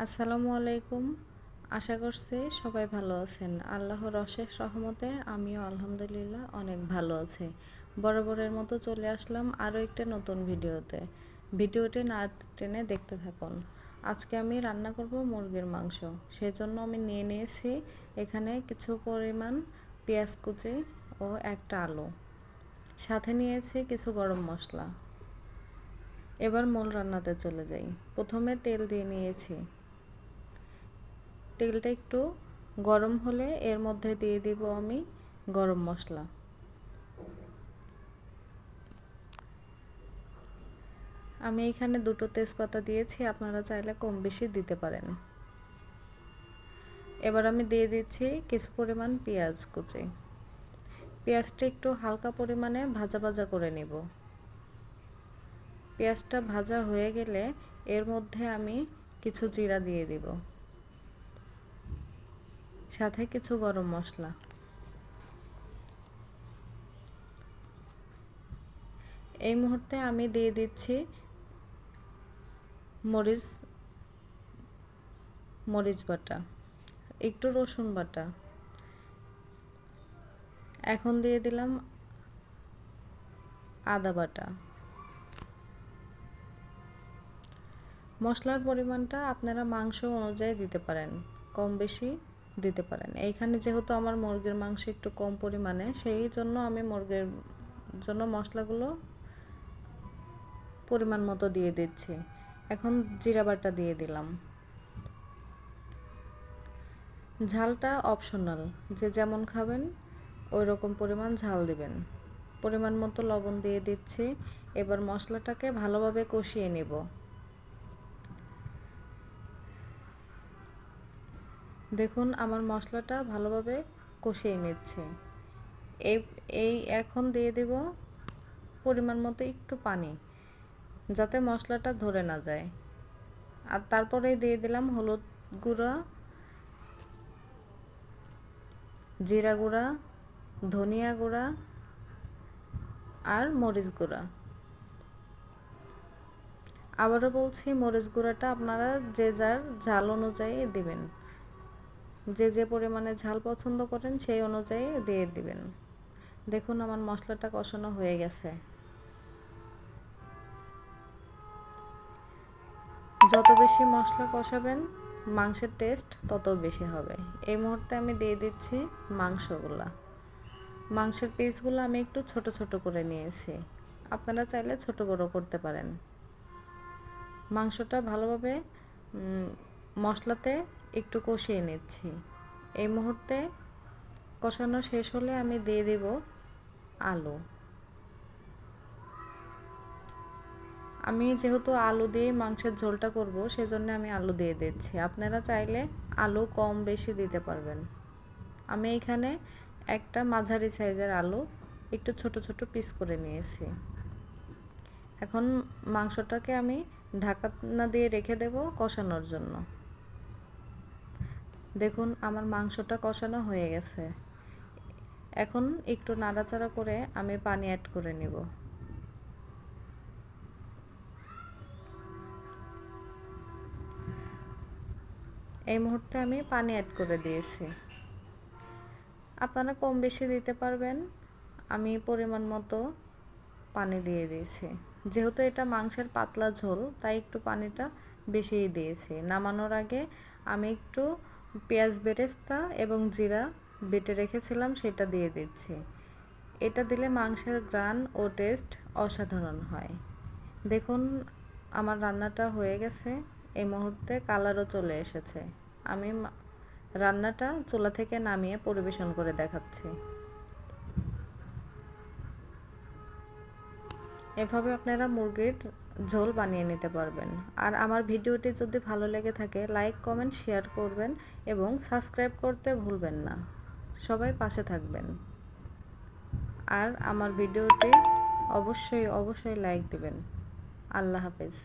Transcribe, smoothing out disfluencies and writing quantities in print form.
আসসালামু আলাইকুম। আশা করছি সবাই ভালো আছেন। আল্লাহর অশেষ রহমতে আমিও আলহামদুলিল্লাহ অনেক ভালো আছি। বরাবরের মতো চলে আসলাম আরও একটা নতুন ভিডিওতে। ভিডিওটি না টেনে দেখতে থাকুন। আজকে আমি রান্না করব মুরগির মাংস। সেজন্য আমি নিয়ে নিয়েছি এখানে কিছু পরিমাণ পেঁয়াজ কুচি ও একটা আলু, সাথে নিয়েছি কিছু গরম মশলা। এবার মূল রান্নাতে চলে যাই। প্রথমে তেল দিয়ে নিয়েছি। তেলটা একটু গরম হলে এর মধ্যে দিয়ে দিব আমি গরম মশলা। আমি এখানে দুটো তেজপাতা দিয়েছি, আপনারা চাইলে কম বেশি দিতে পারেন। এবার আমি দিয়ে দিচ্ছি কিছু পরিমাণ পেঁয়াজ কুচি। পেঁয়াজটা একটু হালকা পরিমাণে ভাজা ভাজা করে নিব। পেঁয়াজটা ভাজা হয়ে গেলে এর মধ্যে আমি কিছু জিরা দিয়ে দিব, সাথে কিছু গরম মশলা। এই মুহূর্তে আমি দিয়ে দিচ্ছি মরিচ বাটা, একটু রসুন বাটা। এখন দিয়ে দিলাম আদা বাটা। মশলার পরিমাণটা আপনারা মাংস অনুযায়ী দিতে পারেন, কম বেশি দিতে পারেন। এইখানে যেহেতু আমার মুরগির মাংস একটু কম পরিমাণে, সেই জন্য আমি মুরগির জন্য মশলাগুলো পরিমাণ মতো দিয়ে দিচ্ছি। এখন জিরা বাটা দিয়ে দিলাম। ঝালটা অপশনাল, যে যেমন খাবেন ওই রকম পরিমাণ ঝাল দিবেন। পরিমাণ মতো লবণ দিয়ে দিচ্ছি। এবার মশলাটাকে ভালোভাবে কষিয়ে নেব। দেখুন আমার মশলাটা ভালোভাবে কষিয়ে নিচ্ছে। এই এই এখন দিয়ে দেব পরিমাণ মতো একটু পানি, যাতে মশলাটা ধরে না যায়। আর তারপরে দিয়ে দিলাম হলুদ গুঁড়া, জিরা গুঁড়া, ধনিয়া গুঁড়া আর মরিচ গুঁড়া। আবারও বলছি, মরিচ গুঁড়াটা আপনারা যে যার ঝাল অনুযায়ী দিবেন। যে যে পরিমাণে ঝাল পছন্দ করেন সেই অনুযায়ী দিয়ে দিবেন। দেখুন আমার মশলাটা কষানো হয়ে গেছে। যত বেশি মশলা কষাবেন মাংসের টেস্ট তত বেশি হবে। এই মুহূর্তে আমি দিয়ে দিচ্ছি মাংসগুলা। মাংসের পিসগুলো আমি একটু ছোট ছোট করে নিয়েছি, আপনারা চাইলে ছোট বড় করতে পারেন। মাংসটা ভালোভাবে মশলাতে একটু কষিয়ে নিচ্ছি। এই মুহূর্তে কষানো শেষ হলে আমি দিয়ে দেব আলু। আমি যেহেতু আলু দিয়ে মাংসের ঝোলটা করব, সেজন্য আমি আলু দিয়ে দিচ্ছি। আপনারা চাইলে আলু কম বেশি দিতে পারবেন। আমি এখানে একটা মাঝারি সাইজের আলু একটু ছোট ছোট পিস করে নিয়েছি। এখন মাংসটাকে আমি ঢাকনা দিয়ে রেখে দেব কষানোর জন্য। দেখুন আমার মাংসটা কষানো হয়ে গেছে। এখন একটু নাড়াচাড়া করে আমি পানি অ্যাড করে নেব। এই মুহূর্তে আমি পানি অ্যাড করে দিয়েছি। আপনারা কম বেশি দিতে পারবেন। আমি পরিমাণ মতো পানি দিয়ে দিয়েছি। যেহেতু এটা মাংসের পাতলা ঝোল, তাই একটু পানিটা বেশিই দিয়েছি। নামানোর আগে আমি একটু পেঁয়াজ বেরেস্তা এবং জিরা বেটে রেখেছিলাম, সেটা দিয়ে দিচ্ছি। এটা দিলে মাংসের ঘ্রাণ ও টেস্ট অসাধারণ হয়। দেখুন আমার রান্নাটা হয়ে গেছে। এই মুহূর্তে কালারও চলে এসেছে। আমি রান্নাটা চুলা থেকে নামিয়ে পরিবেশন করে দেখাচ্ছি। এভাবে আপনারা মুরগির ঝোল বানিয়ে নিতে পারবেন। আর আমার ভিডিওটি যদি ভালো লেগে থাকে লাইক কমেন্ট শেয়ার করবেন এবং সাবস্ক্রাইব করতে ভুলবেন না। সবাই পাশে থাকবেন। আর আমার ভিডিওটি অবশ্যই লাইক দিবেন। আল্লাহ হাফেজ।